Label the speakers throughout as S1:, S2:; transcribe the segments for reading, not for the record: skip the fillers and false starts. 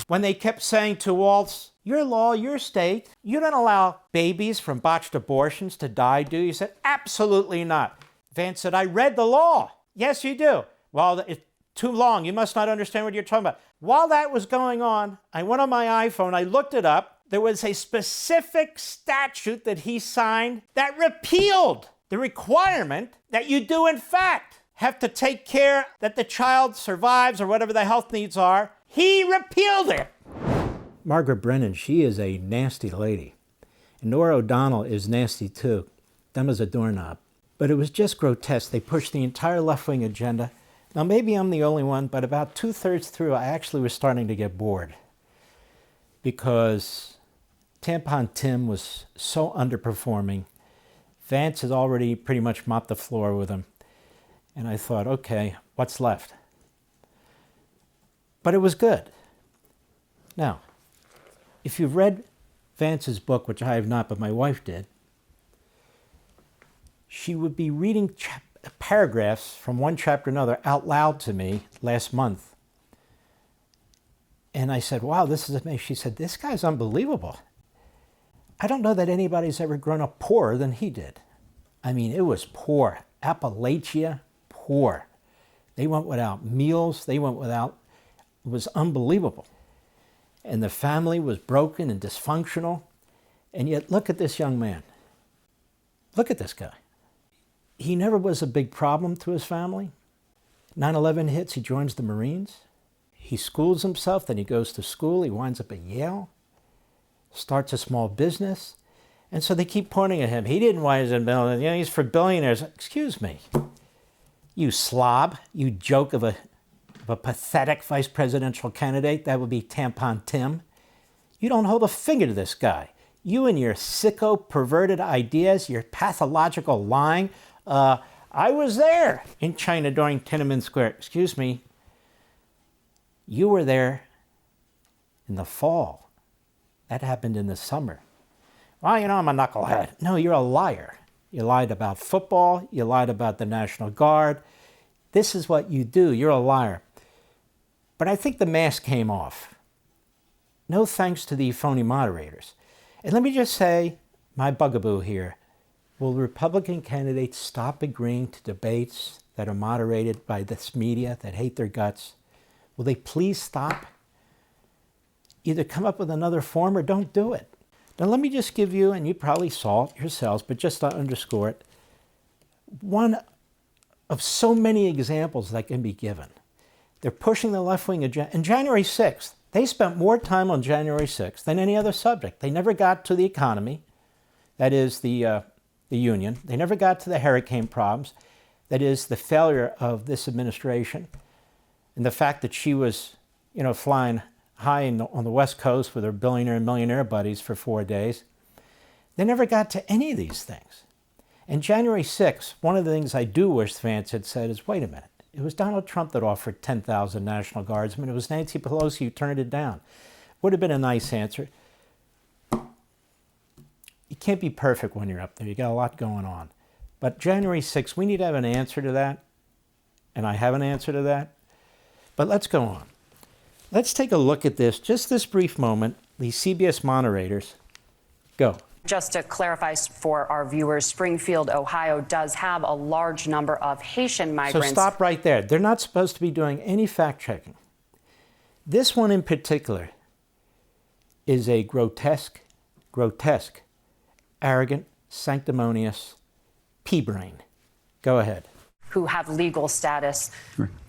S1: when they kept saying to Walz, your law, your state, you don't allow babies from botched abortions to die, do you? He said, absolutely not. Vance said, I read the law. Yes, you do. Well, it's too long. You must not understand what you're talking about. While that was going on, I went on my iPhone, I looked it up. There was a specific statute that he signed that repealed the requirement that you do, in fact, have to take care that the child survives or whatever the health needs are. He repealed it. Margaret Brennan, she is a nasty lady. And Nora O'Donnell is nasty too, dumb as a doorknob. But it was just grotesque. They pushed the entire left-wing agenda. Now, maybe I'm the only one, but about 2/3 through, I actually was starting to get bored because Tampon Tim was so underperforming. Vance had already pretty much mopped the floor with him. And I thought, okay, what's left? But it was good. Now, if you've read Vance's book, which I have not, but my wife did, she would be reading paragraphs from one chapter to another out loud to me last month. And I said, wow, this is amazing. She said, this guy's unbelievable. I don't know that anybody's ever grown up poorer than he did. I mean, it was poor. Appalachia, poor. They went without meals. They went without, it was unbelievable. And the family was broken and dysfunctional. And yet, look at this young man. Look at this guy. He never was a big problem to his family. 9/11 hits, he joins the Marines. He schools himself, then he goes to school. He winds up at Yale, starts a small business. And so they keep pointing at him. He didn't wind up building, he's for billionaires. Excuse me, you slob, you joke of a pathetic vice presidential candidate. That would be Tampon Tim. You don't hold a finger to this guy. You and your sicko, perverted ideas, your pathological lying. I was there in China during Tinanmen Square. Excuse me. You were there in the fall. That happened in the summer. Well, I'm a knucklehead. No, you're a liar. You lied about football. You lied about the National Guard. This is what you do. You're a liar. But I think the mask came off. No thanks to the phony moderators. And let me just say, my bugaboo here, will Republican candidates stop agreeing to debates that are moderated by this media that hate their guts? Will they please stop? Either come up with another form or don't do it. Now let me just give you, and you probably saw it yourselves, but just to underscore it, one of so many examples that can be given. They're pushing the left-wing agenda. And January 6th, they spent more time on January 6th than any other subject. They never got to the economy, that is the union. They never got to the hurricane problems, that is the failure of this administration, and the fact that she was, flying high on the West Coast with her billionaire and millionaire buddies for 4 days. They never got to any of these things. And January 6th, one of the things I do wish Vance had said is, wait a minute, it was Donald Trump that offered 10,000 National Guardsmen. It was Nancy Pelosi who turned it down. Would have been a nice answer. You can't be perfect when you're up there. You got a lot going on. But January 6th, we need to have an answer to that. And I have an answer to that. But let's go on. Let's take a look at this, just this brief moment. These CBS moderators. Go.
S2: Just to clarify for our viewers, Springfield, Ohio does have a large number of Haitian migrants.
S1: So stop right there. They're not supposed to be doing any fact-checking. This one in particular is a grotesque, arrogant, sanctimonious pea-brain. Go ahead.
S2: Who have legal status,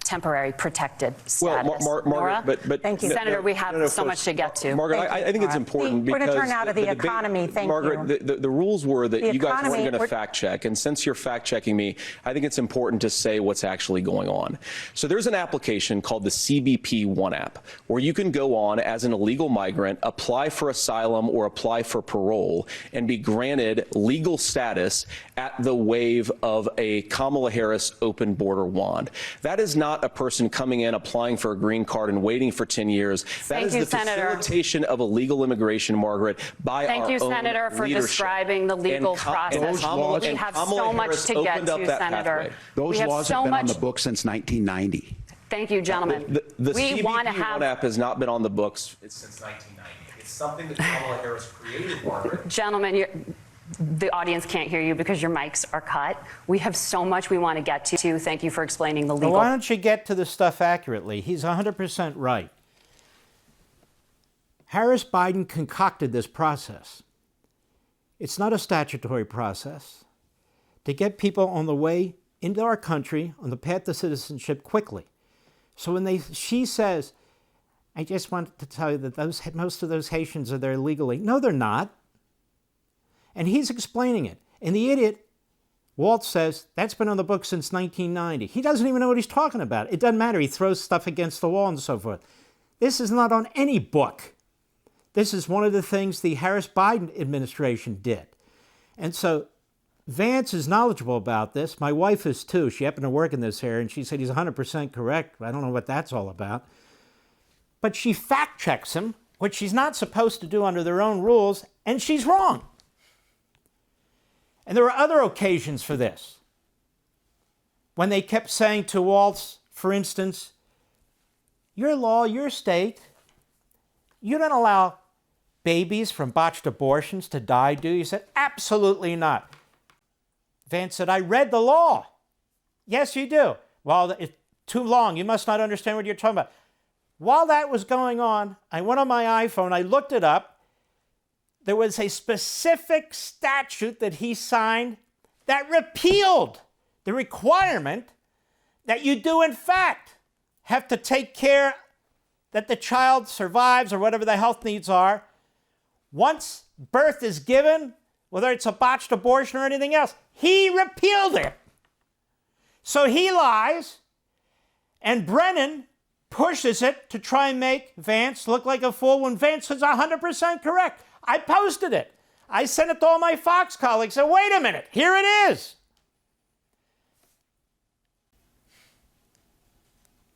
S2: temporary protected status.
S3: Well, Margaret, but
S2: thank you, Senator. We have so much to get to.
S3: Margaret, I think it's important because
S4: we're going to turn out of the economy. Thank you,
S3: Margaret. The rules were that you guys weren't going to fact check, and since you're fact checking me, I think it's important to say what's actually going on. So there's an application called the CBP One app, where you can go on as an illegal migrant, apply for asylum or apply for parole, and be granted legal status at the wave of a Kamala Harris open border wand. That is not a person coming in, applying for a green card and waiting for 10 years. That is the facilitation of illegal immigration, Margaret, by our own leadership.
S2: Thank you, Senator, for describing the legal process. We have so much to get to, Senator.
S5: Those laws have been on the books since 1990.
S2: Thank you, gentlemen.
S3: The
S2: we
S3: CBP
S2: want to have...
S3: One app has not been on the books since 1990. It's something that Kamala Harris created, Margaret.
S2: Gentlemen, the audience can't hear you because your mics are cut. We have so much we want to get to. Thank you for explaining the legal...
S1: Well, why don't you get to the stuff accurately? He's 100% right. Harris-Biden concocted this process. It's not a statutory process to get people on the way into our country on the path to citizenship quickly. So when she says, I just want to tell you that most of those Haitians are there legally. No, they're not. And he's explaining it. And the idiot, Walz, says, that's been on the books since 1990. He doesn't even know what he's talking about. It doesn't matter. He throws stuff against the wall and so forth. This is not on any book. This is one of the things the Harris-Biden administration did. And so Vance is knowledgeable about this. My wife is too. She happened to work in this area, and she said he's 100% correct. I don't know what that's all about. But she fact-checks him, which she's not supposed to do under their own rules, and she's wrong. And there were other occasions for this. When they kept saying to Walz, for instance, your law, your state, you don't allow babies from botched abortions to die, do you? He said, absolutely not. Vance said, I read the law. Yes, you do. Well, it's too long. You must not understand what you're talking about. While that was going on, I went on my iPhone, I looked it up. There was a specific statute that he signed that repealed the requirement that you do, in fact, have to take care that the child survives or whatever the health needs are. Once birth is given, whether it's a botched abortion or anything else, he repealed it. So he lies, and Brennan pushes it to try and make Vance look like a fool when Vance is 100% correct. I posted it. I sent it to all my Fox colleagues. I said, wait a minute, here it is.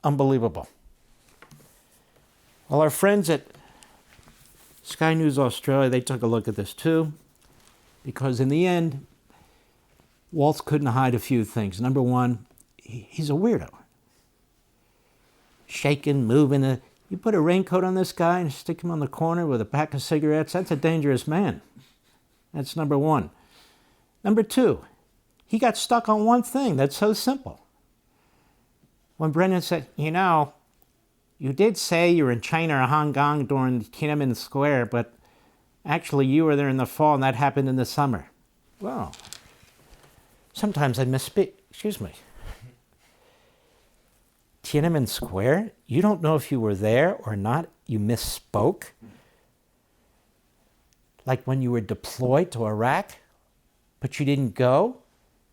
S1: Unbelievable. Well, our friends at Sky News Australia, they took a look at this too, because in the end, Walz couldn't hide a few things. Number one, he's a weirdo. Shaking, moving. You put a raincoat on this guy and stick him on the corner with a pack of cigarettes, that's a dangerous man. That's number one. Number two, he got stuck on one thing that's so simple. When Brennan said, you know, you did say you were in China or Hong Kong during Tinanmen Square, but actually you were there in the fall and that happened in the summer. Well, sometimes I misspeak. Excuse me. Tinanmen Square? You don't know if you were there or not? You misspoke? Like when you were deployed to Iraq, but you didn't go?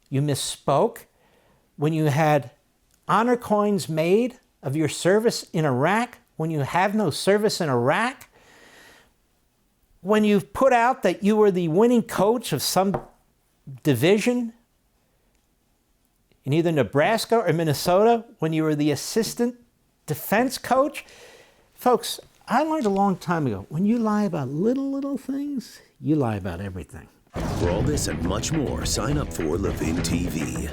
S1: You misspoke? When you had honor coins made of your service in Iraq, when you have no service in Iraq? When you put out that you were the winning coach of some division in either Nebraska or Minnesota, when you were the assistant defense coach? Folks, I learned a long time ago, when you lie about little things, you lie about everything.
S5: For all this and much more, sign up for Levin TV.